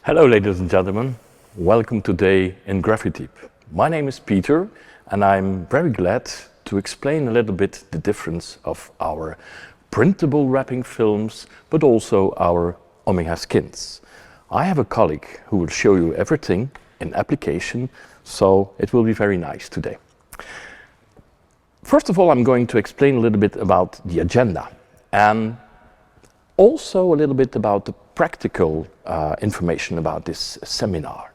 Hello ladies and gentlemen, welcome today in Grafityp. My name is Peter and I'm very glad to explain a little bit the difference of our printable wrapping films but also our Omega-Skinz. I have a colleague who will show you everything in application, so it will be very nice today. First of all, I'm going to explain a little bit about the agenda and also a little bit about the practical information about this seminar.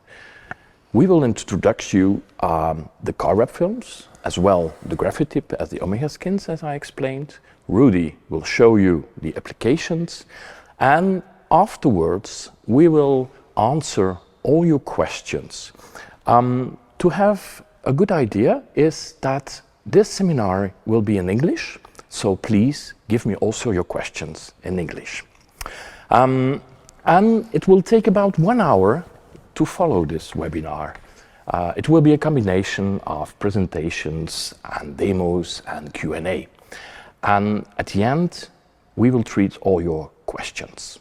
We will introduce you the car wrap films, as well the Grafityp as the Omega-Skinz, as I explained. Rudy will show you the applications, and afterwards we will answer all your questions. To have a good idea is that this seminar will be in English, so please give me also your questions in English. And it will take about 1 hour to follow this webinar. It will be a combination of presentations and demos and Q&A. And at the end, we will treat all your questions.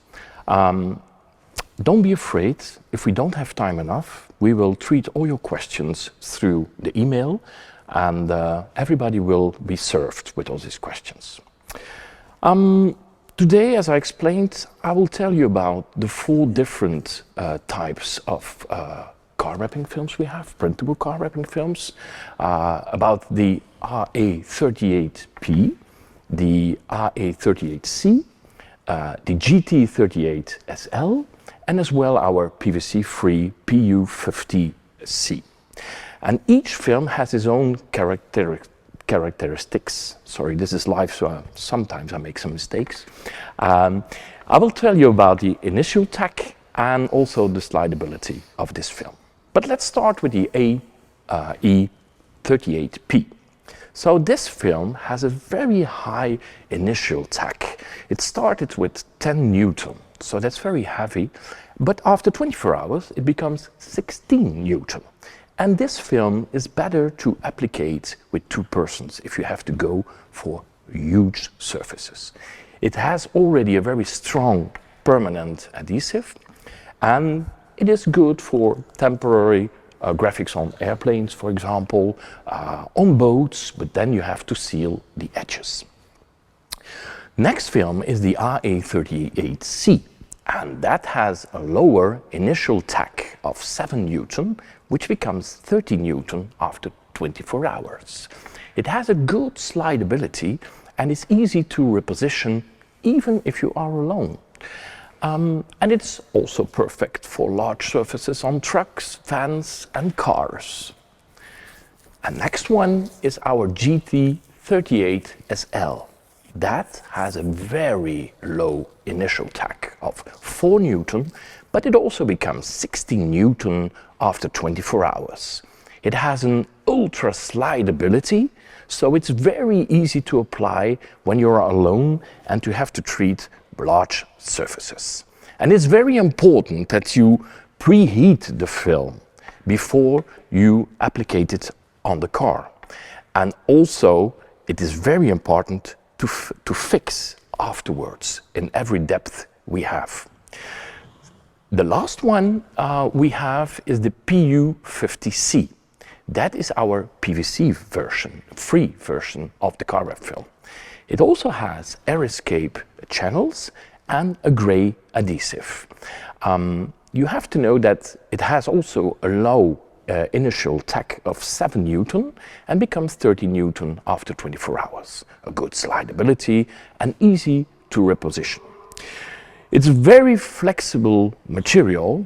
Don't be afraid, if we don't have time enough, we will treat all your questions through the email, and everybody will be served with all these questions. Today, as I explained, I will tell you about the 4 different types of car wrapping films we have, printable car wrapping films, about the RA38P, the RA38C, the GT38SL, and as well our PVC-free PU50C. And each film has its own characteristics. Sorry, this is live, so sometimes I make some mistakes. I will tell you about the initial tack and also the slidability of this film. But let's start with the AE38P. So this film has a very high initial tack. It started with 10 Newton, so that's very heavy, but after 24 hours it becomes 16 Newton. And this film is better to applicate with 2 persons if you have to go for huge surfaces. It has already a very strong permanent adhesive, and it is good for temporary graphics on airplanes, for example, on boats, but then you have to seal the edges. Next film is the RA38C, and that has a lower initial tack of 7 Newton, which becomes 30 Newton after 24 hours. It has a good slidability and is easy to reposition even if you are alone. And it's also perfect for large surfaces on trucks, vans and cars. And next one is our GT38SL. That has a very low initial tack of 4 Newton, but it also becomes 16 Newton after 24 hours. It has an ultra slidability, so it's very easy to apply when you're alone and to have to treat large surfaces. And it's very important that you preheat the film before you applicate it on the car. And also, it is very important to fix afterwards in every depth we have. The last one we have is the PU50C. That is our PVC version, free version of the car wrap film. It also has air escape channels and a gray adhesive. You have to know that it has also a low initial tack of 7 Newton and becomes 30 Newton after 24 hours. A good slidability and easy to reposition. It's a very flexible material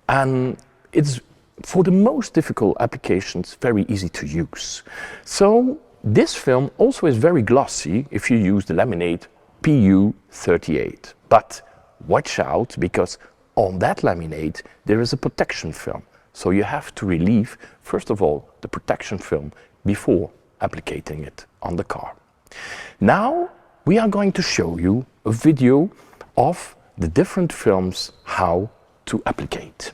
and it's, for the most difficult applications, very easy to use. So this film also is very glossy if you use the laminate PU38. But watch out, because on that laminate there is a protection film. So you have to relieve, first of all, the protection film before applicating it on the car. Now we are going to show you a video of the different films how to applicate.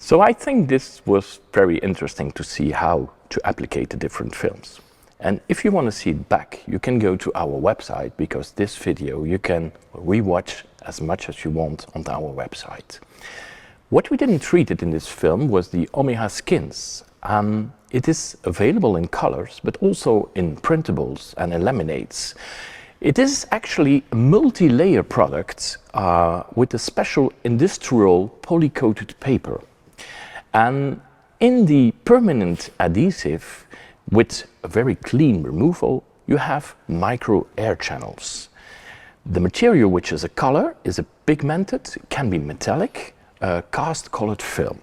So I think this was very interesting to see how to applicate the different films. And if you want to see it back, you can go to our website, because this video you can rewatch as much as you want on our website. What we didn't treat it in this film was the Omega-Skinz. It is available in colors, but also in printables and in laminates. It is actually a multi-layer product with a special industrial poly-coated paper. And in the permanent adhesive, with a very clean removal, you have micro air channels. The material, which is a color, is a pigmented, can be metallic, cast colored film.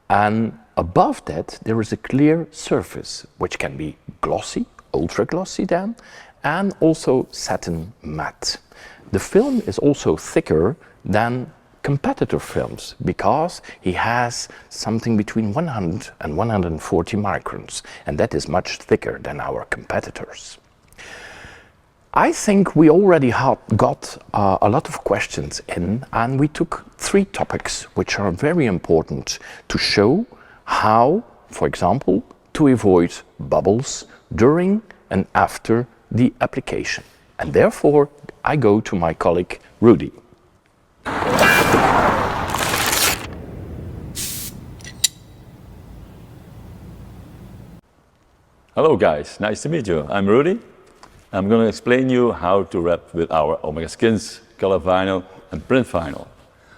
And above that, there is a clear surface, which can be glossy, ultra glossy then, and also satin matte. The film is also thicker than competitor films, because he has something between 100 and 140 microns, and that is much thicker than our competitors. I think we already got a lot of questions in, and we took 3 topics which are very important to show how, for example, to avoid bubbles during and after the application. And therefore, I go to my colleague Rudy. Hello guys, nice to meet you. I'm Rudy. I'm going to explain you how to wrap with our Omega-Skinz color vinyl and print vinyl.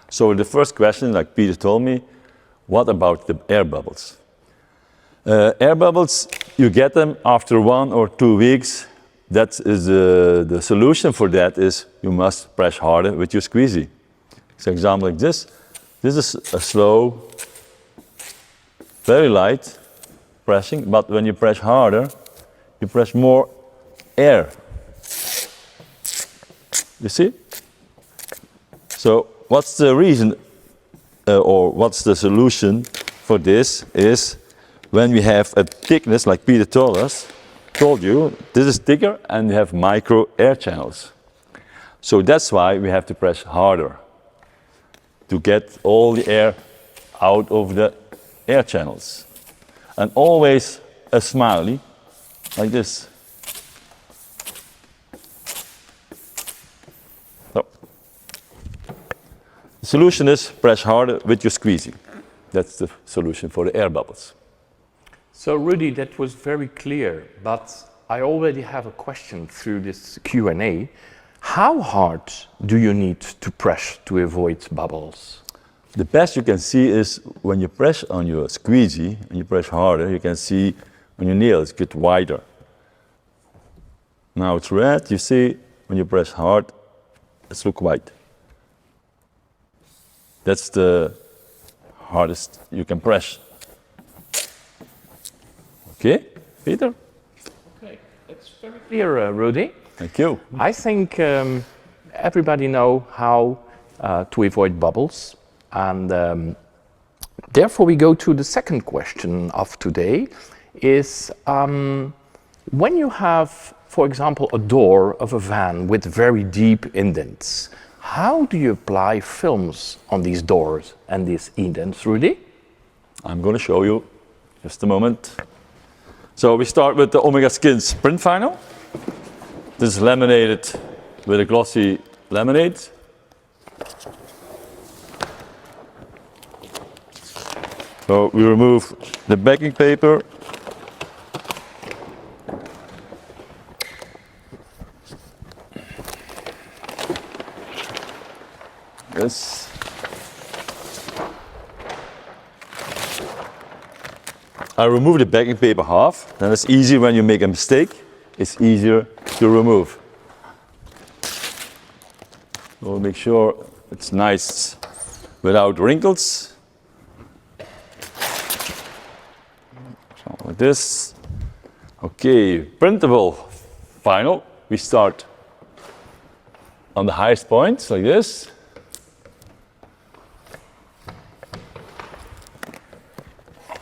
So the first question, like Peter told me, what about the air bubbles? Air bubbles, you get them after 1 or 2 weeks. That is the solution for that is you must press harder with your squeegee. So example like this. This is a slow, very light pressing, but when you press harder, you press more air. You see? So what's the reason or what's the solution for this is when we have a thickness like Peter told you, this is thicker and we have micro air channels. So that's why we have to press harder to get all the air out of the air channels. And always a smiley, like this. So, the solution is press harder with your squeegee. That's the solution for the air bubbles. So Rudy, that was very clear, but I already have a question through this Q&A. How hard do you need to press to avoid bubbles? The best you can see is when you press on your squeegee and you press harder, you can see on your nails get wider. Now it's red, you see when you press hard, it's look white. That's the hardest you can press. Okay, Peter? Okay, that's very clear, Rudy. Thank you. I think everybody knows how to avoid bubbles. And therefore we go to the second question of today is when you have, for example, a door of a van with very deep indents, how do you apply films on these doors and these indents, Rudy? I'm going to show you just a moment. So we start with the Omega-Skinz print vinyl. This is laminated with a glossy laminate. So we remove the backing paper. Yes. I remove the backing paper half. Then it's easy when you make a mistake. It's easier to remove. We'll make sure it's nice without wrinkles. Like this. Okay, printable vinyl. We start on the highest point, like this.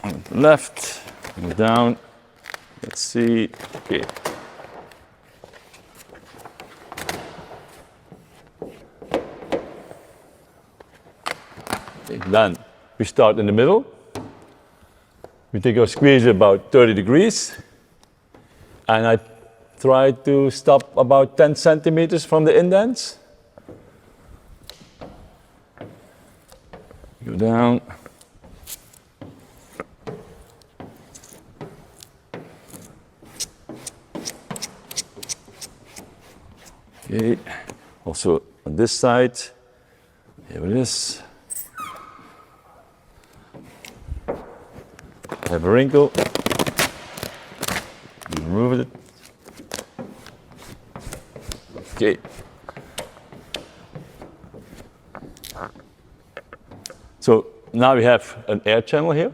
On the left, and down. Let's see. Okay. Then we start in the middle. We take our squeeze about 30 degrees, and I try to stop about 10 centimeters from the indents. Go down. Okay, also on this side, here it is. I have a wrinkle. Remove it. Okay. So now we have an air channel here.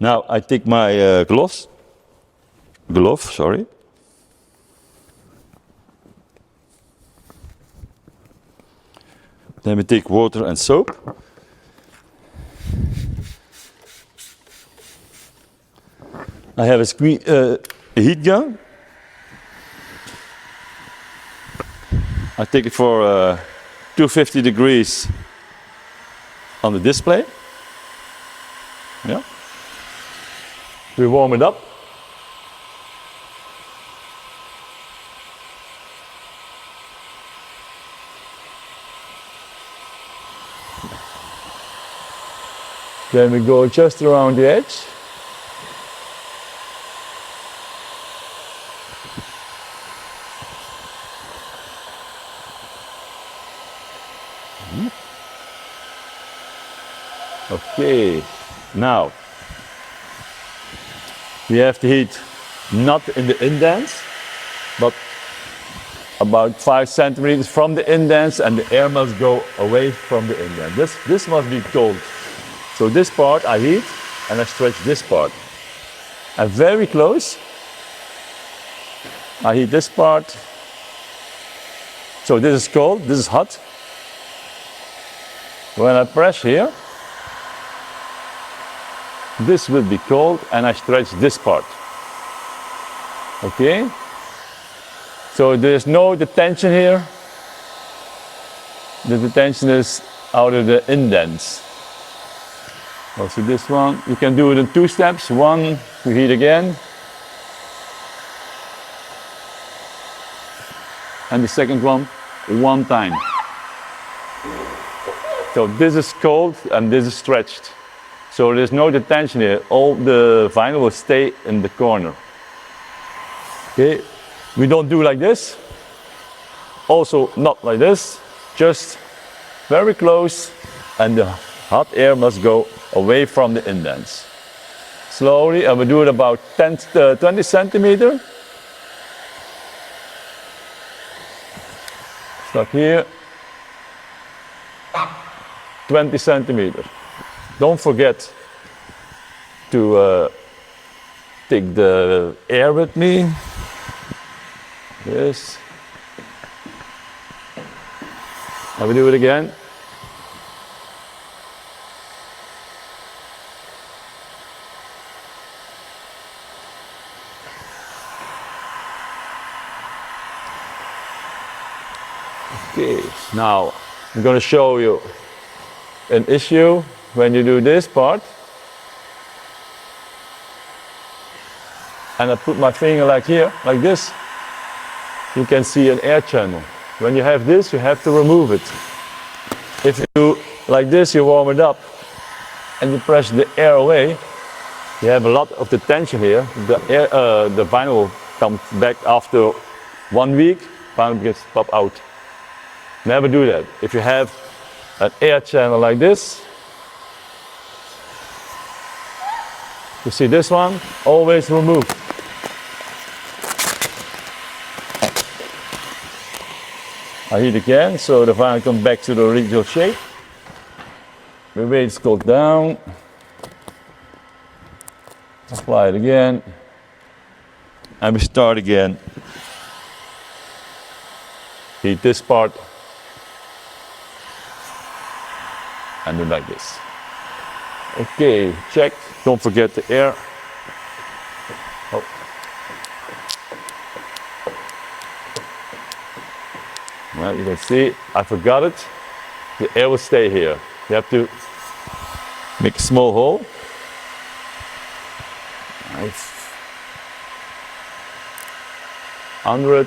Now I take my glove, sorry. Then we take water and soap. I have a heat gun. I take it for 250 degrees on the display. Yeah. We warm it up. Then we go just around the edge. Okay, now we have the heat not in the indents, but about 5 centimeters from the indents, and the air must go away from the indent. This must be cold. So this part I heat and I stretch this part. And very close, I heat this part. So this is cold, this is hot. When I press here, this will be cold and I stretch this part. Okay? So there's no detention here. The detention is out of the indents. Also this one, you can do it in 2 steps. One, to heat again. And the second one time. So this is cold and this is stretched. So there's no detention here. All the vinyl will stay in the corner. Okay, we don't do like this. Also not like this. Just very close, and the hot air must go away from the indents. Slowly, and we do it about 20 centimeters. Start here. 20 centimeters. Don't forget to take the air with me. Yes. And we do it again. Okay, now I'm going to show you an issue when you do this part. And I put my finger like here, like this. You can see an air channel. When you have this, you have to remove it. If you do like this, you warm it up and you press the air away, you have a lot of the tension here. The vinyl comes back after 1 week, vinyl gets popped out. Never do that. If you have an air channel like this, you see this one, always remove. I heat again, so the vinyl comes back to the original shape. We wait it to cool down. Apply it again. And we start again. Heat this part. And do like this. Okay, check. Don't forget the air. Oh. Well, you can see, I forgot it. The air will stay here. You have to make a small hole. 100.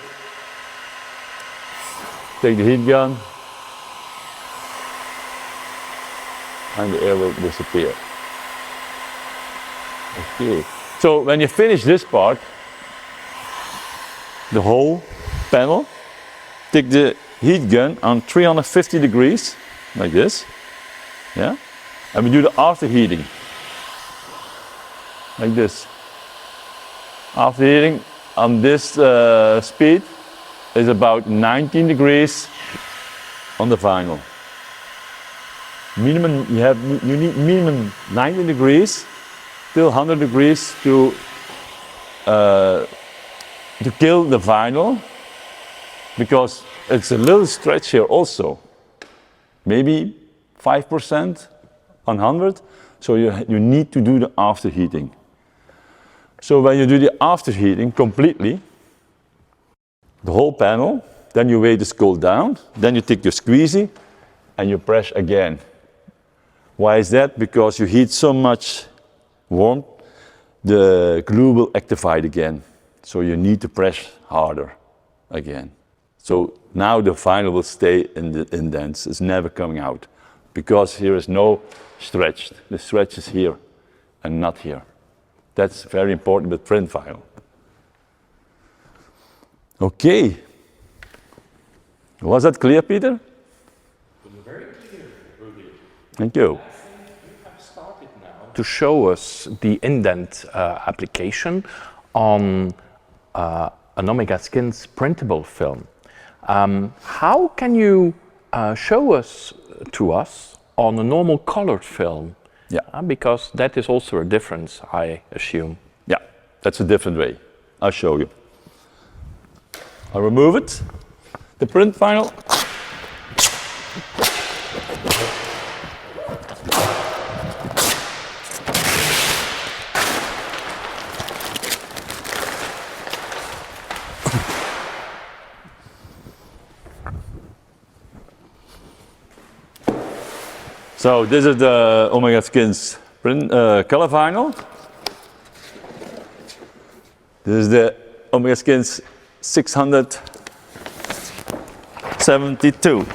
Take the heat gun, and the air will disappear. Okay. So when you finish this part, the whole panel, take the heat gun on 350 degrees, like this, yeah, and we do the after heating, like this. After heating on this speed is about 19 degrees on the vinyl. Minimum, you need minimum 90 degrees till 100 degrees to kill the vinyl, because it's a little stretch here also. Maybe 5% on 100, so you need to do the after heating. So when you do the after heating completely, the whole panel, then you wait this cool down, then you take your squeezy and you press again. Why is that? Because you heat so much warmth, the glue will activate again. So you need to press harder again. So now the vinyl will stay in the indents, it's never coming out. Because here is no stretch. The stretch is here and not here. That's very important with print vinyl. Okay. Was that clear, Peter? Very clear, Rudy. Thank you. I think you have started now to show us the indent application on an Omega-Skinz printable film. How can you show us to us on a normal colored film? Yeah. Because that is also a difference, I assume. Yeah, that's a different way. I'll show you. I'll remove it, the print vinyl. So this is the Omega-Skinz print color vinyl. This is the Omega-Skinz 672.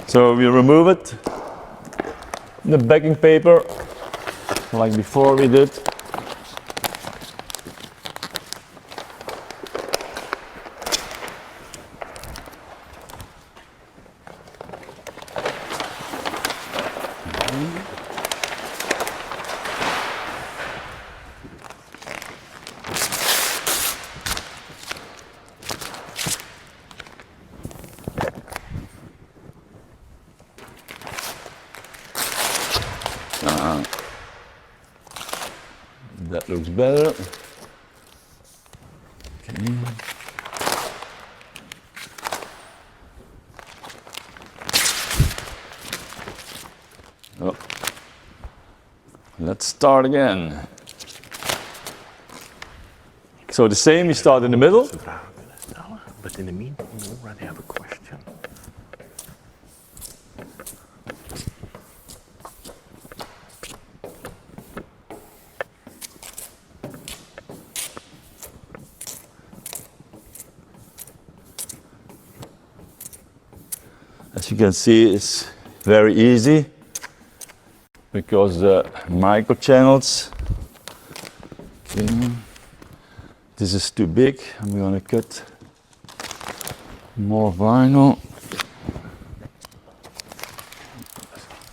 So we remove it, the backing paper, like before we did. That looks better. Okay. Oh. Let's start again. So the same, you start in the middle. But in the meantime, we already have a question. As you can see, it's very easy because the micro channels. Okay. This is too big. I'm going to cut more vinyl.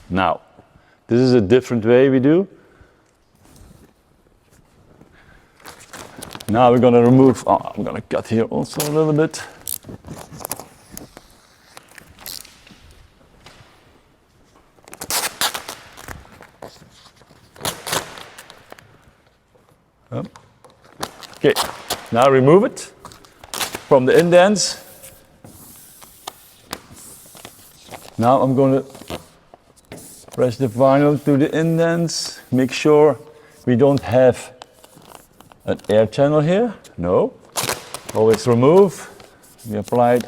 Now, this is a different way we do. Now we're going to remove. Oh, I'm going to cut here also a little bit. Okay, now remove it from the indents. Now I'm going to press the vinyl to the indents. Make sure we don't have an air channel here. No. Always remove. We apply it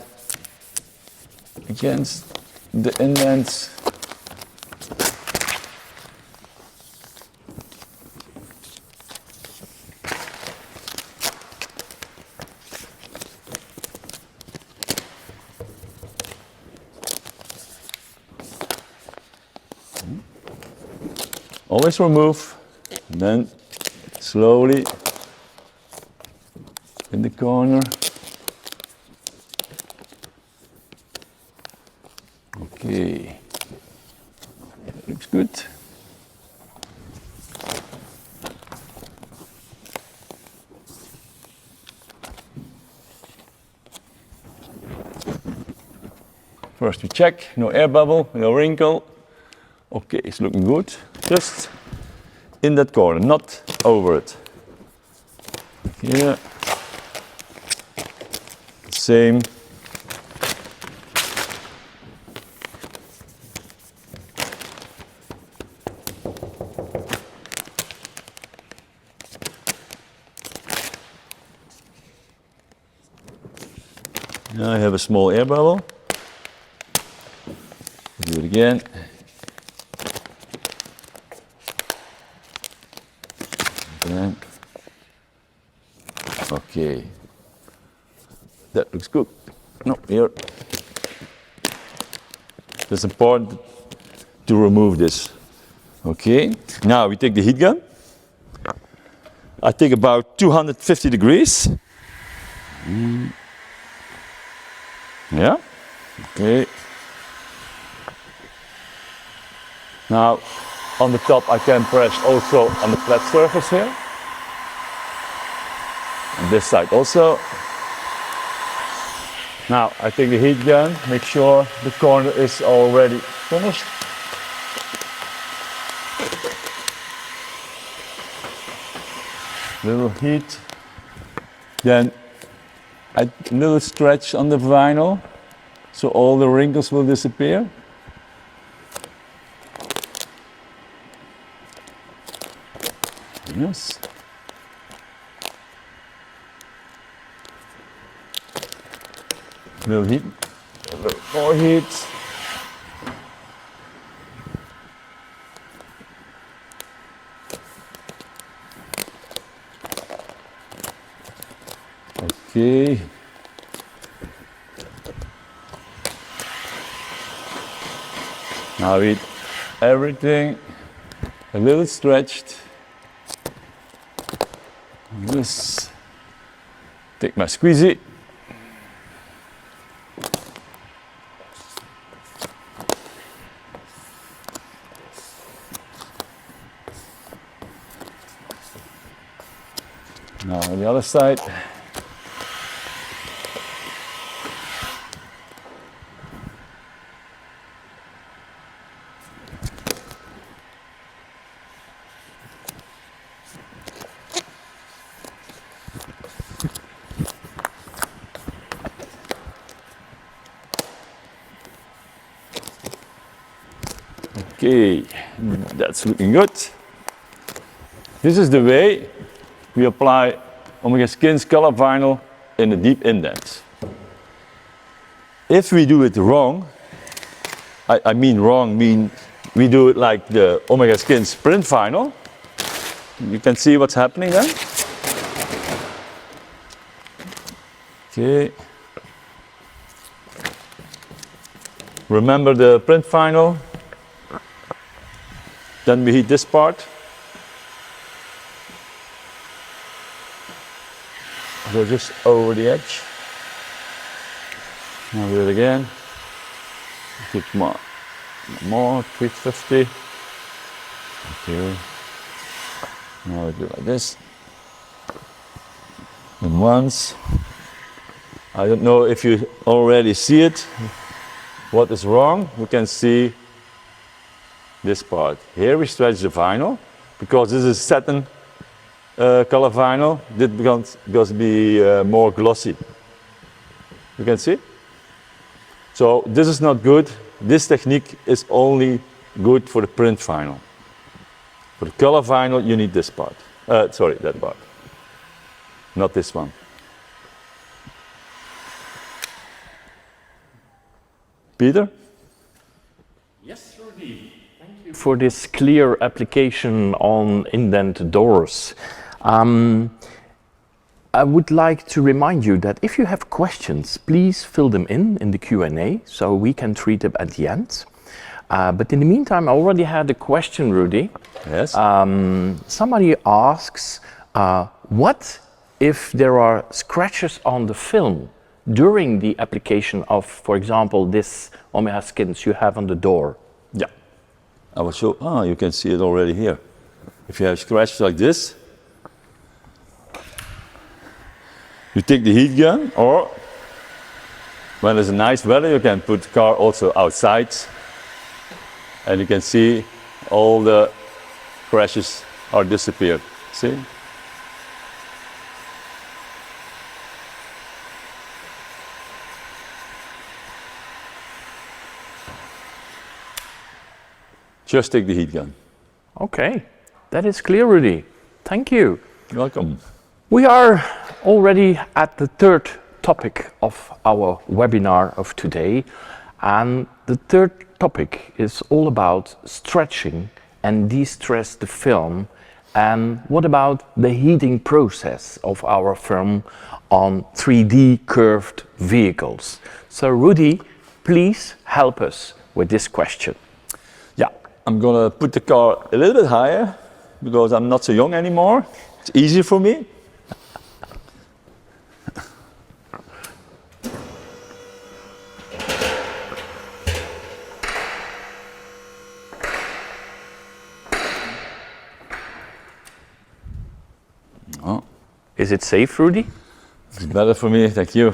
against the indents. Always remove, and then slowly in the corner. Okay, looks good. First we check, no air bubble, no wrinkle. Okay, it's looking good. Just in that corner, not over it. Here, same. Now I have a small air bubble. Do it again. Again. Okay. That looks good. No, here. It's important to remove this. Okay. Now we take the heat gun. I take about 250 degrees. Yeah. Okay. Now, on the top I can press also on the flat surface here. And this side also. Now, I take the heat gun, make sure the corner is already finished. Little heat. Then a little stretch on the vinyl, so all the wrinkles will disappear. Yes. A little heat, a little more heat. Okay. Now with everything a little stretched. Just take my squeezy. Now on the other side. Okay, that's looking good. This is the way we apply Omega-Skinz color vinyl in the deep indents. If we do it wrong, I mean we do it like the Omega-Skinz print vinyl. You can see what's happening then. Okay. Remember the print vinyl. Then we heat this part. Go just over the edge. Now do it again. Take more, 350. Okay. Now we do it like this. And once. I don't know if you already see it. What is wrong? We can see this part. Here we stretch the vinyl because this is satin color vinyl. This becomes to be more glossy. You can see? So this is not good. This technique is only good for the print vinyl. For the color vinyl you need this part. Sorry, that part. Not this one. Peter? Yes, Rudy. Thank you for this clear application on indent doors. I would like to remind you that if you have questions, please fill them in the Q&A so we can treat them at the end. But in the meantime, I already had a question, Rudy. Yes. Somebody asks, what if there are scratches on the film during the application of, for example, this Omega-Skinz you have on the door? Yeah. I will show. Ah, you can see it already here. If you have scratches like this, you take the heat gun, or when there's a nice weather, you can put the car also outside, and you can see all the scratches are disappeared. See? Just take the heat gun. Okay, that is clear, Rudy. Thank you. You're welcome. We are already at the third topic of our webinar of today, and the third topic is all about stretching and de-stress the film, and what about the heating process of our film on 3D curved vehicles. So Rudy, please help us with this question. Yeah, I'm gonna put the car a little bit higher because I'm not so young anymore. It's easier for me. Oh. Is it safe, Rudy? It's better for me, thank you.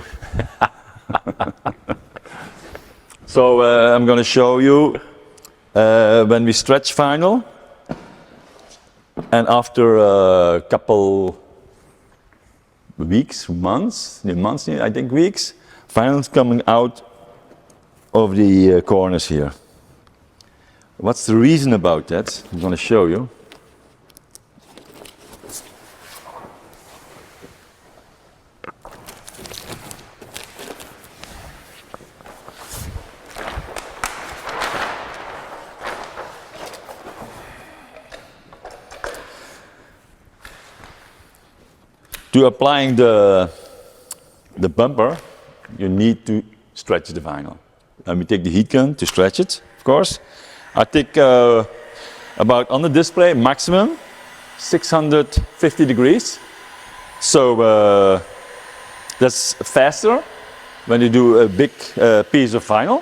So I'm going to show you when we stretch vinyl, and after a couple weeks, months, I think weeks, vinyl's coming out of the corners here. What's the reason about that? I'm going to show you. To applying the bumper, you need to stretch the vinyl. And we take the heat gun to stretch it, of course. I take about on the display maximum 650 degrees. So that's faster when you do a big piece of vinyl.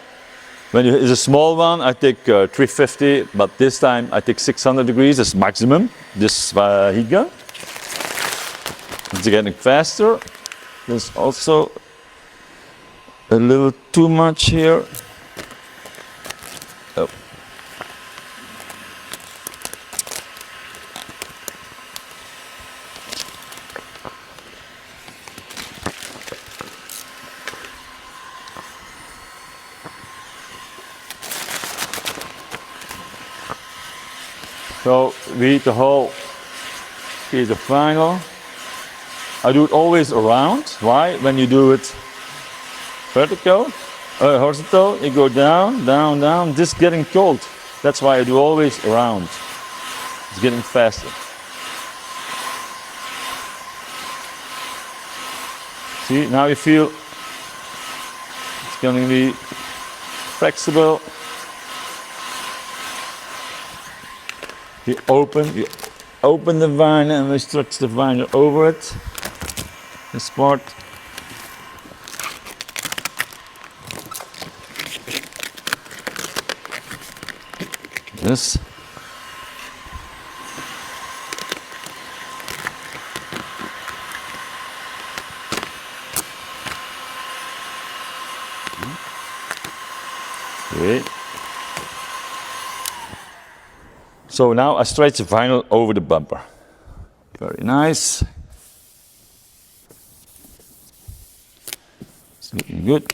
When it's a small one, I take 350, but this time I take 600 degrees, that's maximum, this heat gun. It's getting faster. There's also a little too much here. Oh. So we heat the whole piece of vinyl. I do it always around. Why? When you do it horizontal, you go down, down, down. This is getting cold. That's why I do always around. It's getting faster. See, now you feel it's going to be flexible. You open the vinyl and we stretch the vinyl over it. This part. This. Okay. So now I stretch the vinyl over the bumper. Very nice. It's looking good.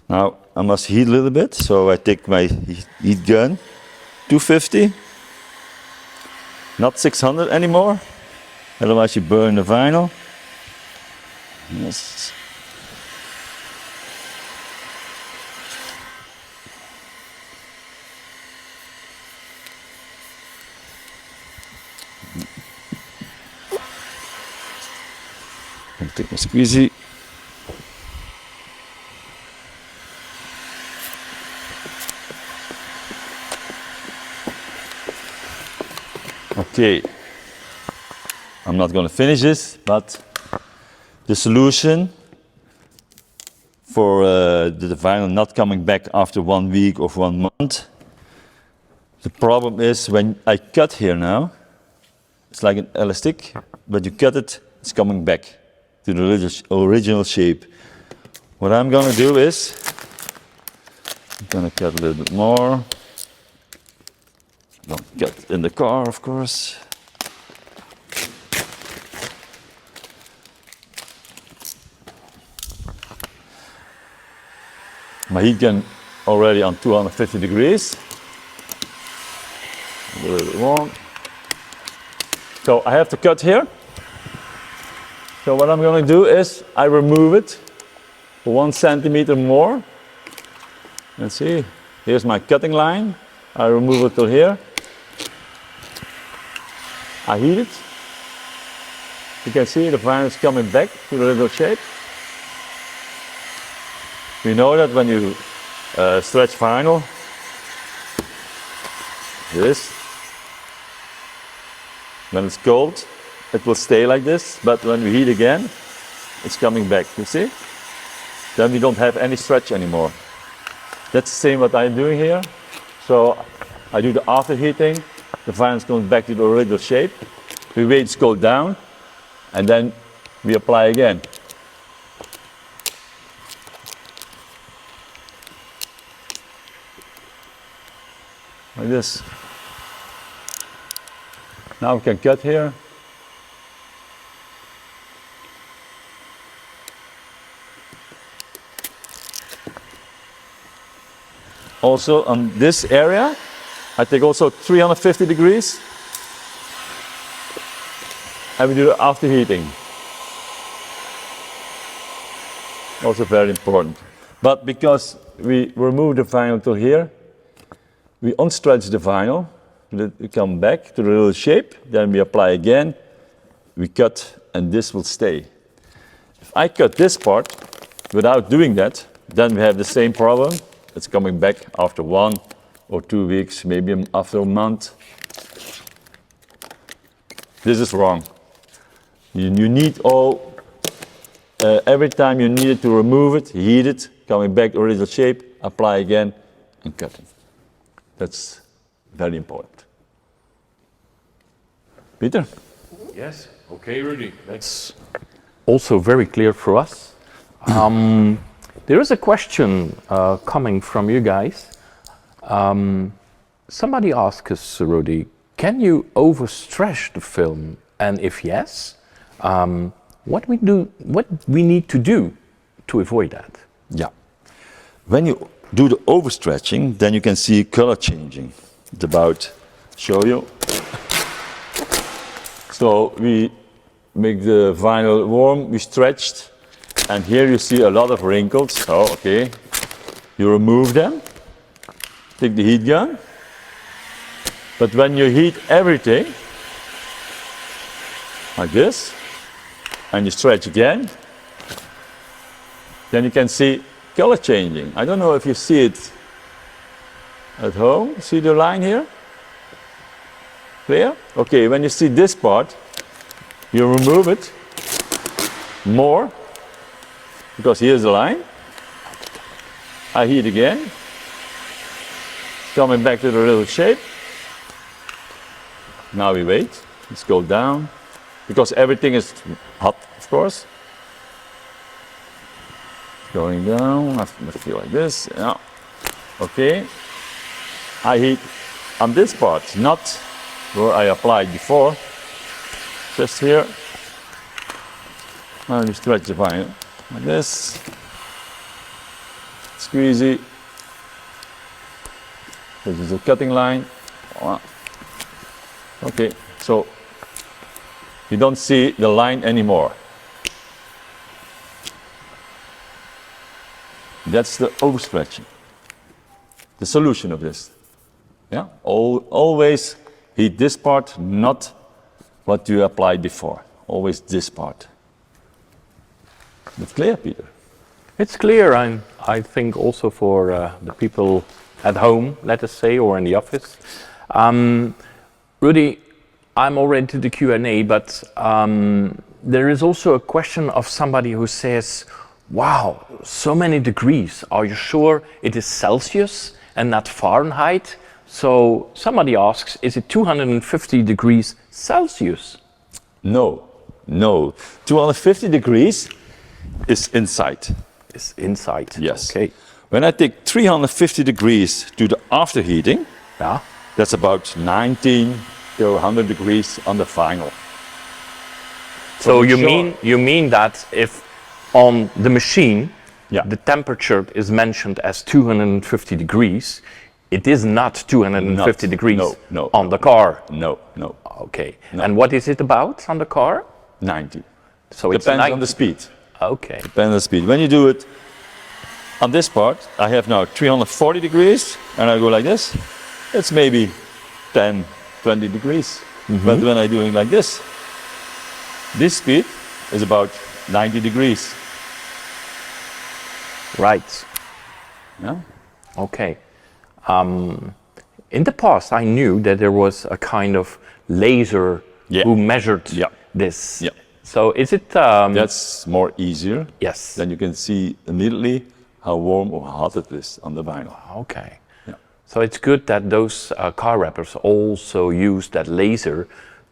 Now I must heat a little bit, so I take my heat gun, 250, not 600 anymore, otherwise you burn the vinyl. Yes. Take my squeezy. Okay, I'm not going to finish this, but the solution for the vinyl not coming back after 1 week or 1 month, the problem is when I cut here now, it's like an elastic, but you cut it, it's coming back to the original shape. What I'm going to do is, I'm going to cut a little bit more. Don't cut in the car, of course. My heat gun already on 250 degrees. A little bit warm. So I have to cut here. So what I'm going to do is I remove it for 1 centimeter more. Let's see, here's my cutting line. I remove it till here. I heat it. You can see the vinyl is coming back to the original shape. We know that when you stretch vinyl, this, when it's cold, it will stay like this, but when we heat again, it's coming back, you see? Then we don't have any stretch anymore. That's the same what I'm doing here. So I do the after heating, the vinyl comes back to the original shape. We wait it to cool down, and then we apply again. Like this. Now we can cut here. Also on this area, I take also 350 degrees. And we do the after heating. Also very important. But because we remove the vinyl till here, we unstretch the vinyl, let it come back to the little shape, then we apply again, we cut, and this will stay. If I cut this part without doing that, then we have the same problem. It's coming back after 1 or 2 weeks, maybe after a month. This is wrong. You need every time you need to remove it, heat it, coming back to original shape, apply again, and cutting. That's very important. Peter? Yes, okay, Rudy. That's also very clear for us. There is a question coming from you guys. Somebody asked us, Rudy, can you overstretch the film? And if yes, what we need to do to avoid that? Yeah. When you do the overstretching, then you can see color changing. It's about show you. So we make the vinyl warm, we stretched, and here you see a lot of wrinkles. Oh, okay. You remove them, take the heat gun, but when you heat everything, like this, and you stretch again, then you can see color changing. I don't know if you see it at home. See the line here? Clear? Okay, when you see this part, you remove it more, because here's the line. I heat again, coming back to the little shape. Now we wait, let's go down, because everything is hot, of course. Going down, I feel like this, yeah. Okay, I heat on this part, not where I applied before, just here. Now you stretch the vinyl like this, squeezy. This is a cutting line. Okay, so you don't see the line anymore. That's the overstretching. The solution of this. Yeah, always heat this part, not what you applied before. Always this part. It's clear, Peter? It's clear, and I think also for the people at home, let us say, or in the office. Rudy, I'm already to the Q&A, but there is also a question of somebody who says, wow, so many degrees. Are you sure it is Celsius and not Fahrenheit? So somebody asks, is it 250 degrees Celsius? No, no. 250 degrees is inside. It's inside. Yes. Okay. When I take 350 degrees to the afterheating, Yeah. that's about 19 to 100 degrees on the final. So For you sure. mean that if on the machine Yeah. the temperature is mentioned as 250 degrees, it is not 250 Not. degrees No, on the car. No, no. Okay. And what is it about on the car? 90. So it's Depends 90. on the speed. Okay. Depends on the speed. When you do it on this part, I have now 340 degrees, and I go like this. It's maybe 10, 20 degrees. But when I'm doing like this speed is about 90 degrees. Right. Yeah? Okay. In the past, I knew that there was a kind of laser Yeah. who measured Yeah. this. Yeah. So is it? That's more easier. Yes. Then you can see immediately how warm or hot it is on the vinyl. Okay. Yeah. So it's good that those car wrappers also use that laser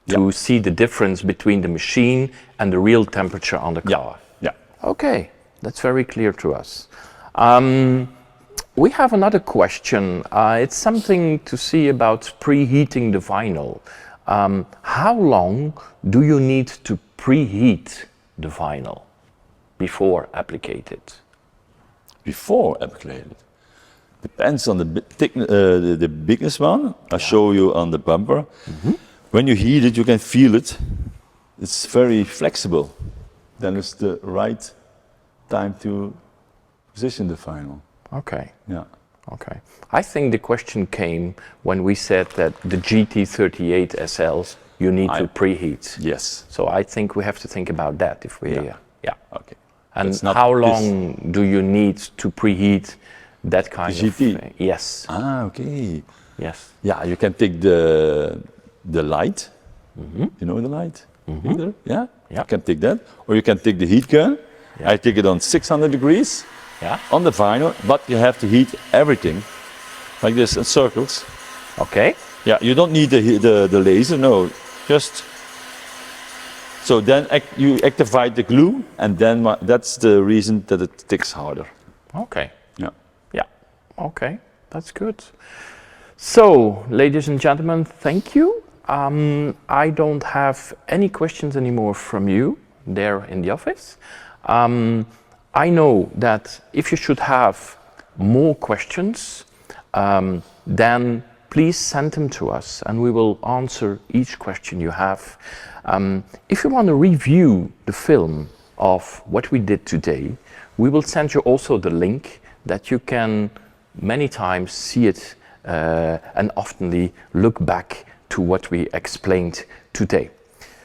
to Yeah. see the difference between the machine and the real temperature on the car. Yeah. Okay, that's very clear to us. We have another question. It's something to see about preheating the vinyl. How long do you need to preheat the vinyl before applicated? Before applicated. Depends on the biggest one. I'll show you on the bumper. When you heat it, you can feel it. It's very flexible. Then it's the right time to position the vinyl. Okay. Yeah. Okay. I think the question came when we said that the GT38 SLs you need to preheat. Yes. So I think we have to think about that if we. Yeah. Okay. And It's not how this- long do you need to preheat that kind The GT? of? Yes. Ah, okay. Yes. Yeah, you can take the light. You know the light? Heater? Yeah? Yeah. You can take that. Or you can take the heat gun. I take it on 600 degrees Yeah. on the vinyl, but you have to heat everything like this in circles. Okay. Yeah, you don't need the laser, no. Just so then you activate the glue, and then that's the reason that it sticks harder. Okay. Yeah. Yeah. Okay. That's good. So, ladies and gentlemen, thank you. I don't have any questions anymore from you there in the office. I know that if you should have more questions, then please send them to us and we will answer each question you have. If you want to review the film of what we did today, we will send you also the link that you can many times see it and oftenly look back to what we explained today.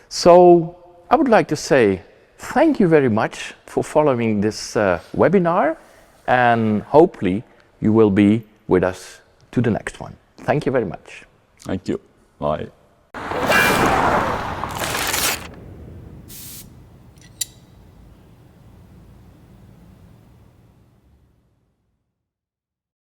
So I would like to say thank you very much for following this webinar, and hopefully you will be with us to the next one. Thank you very much. Thank you. Bye.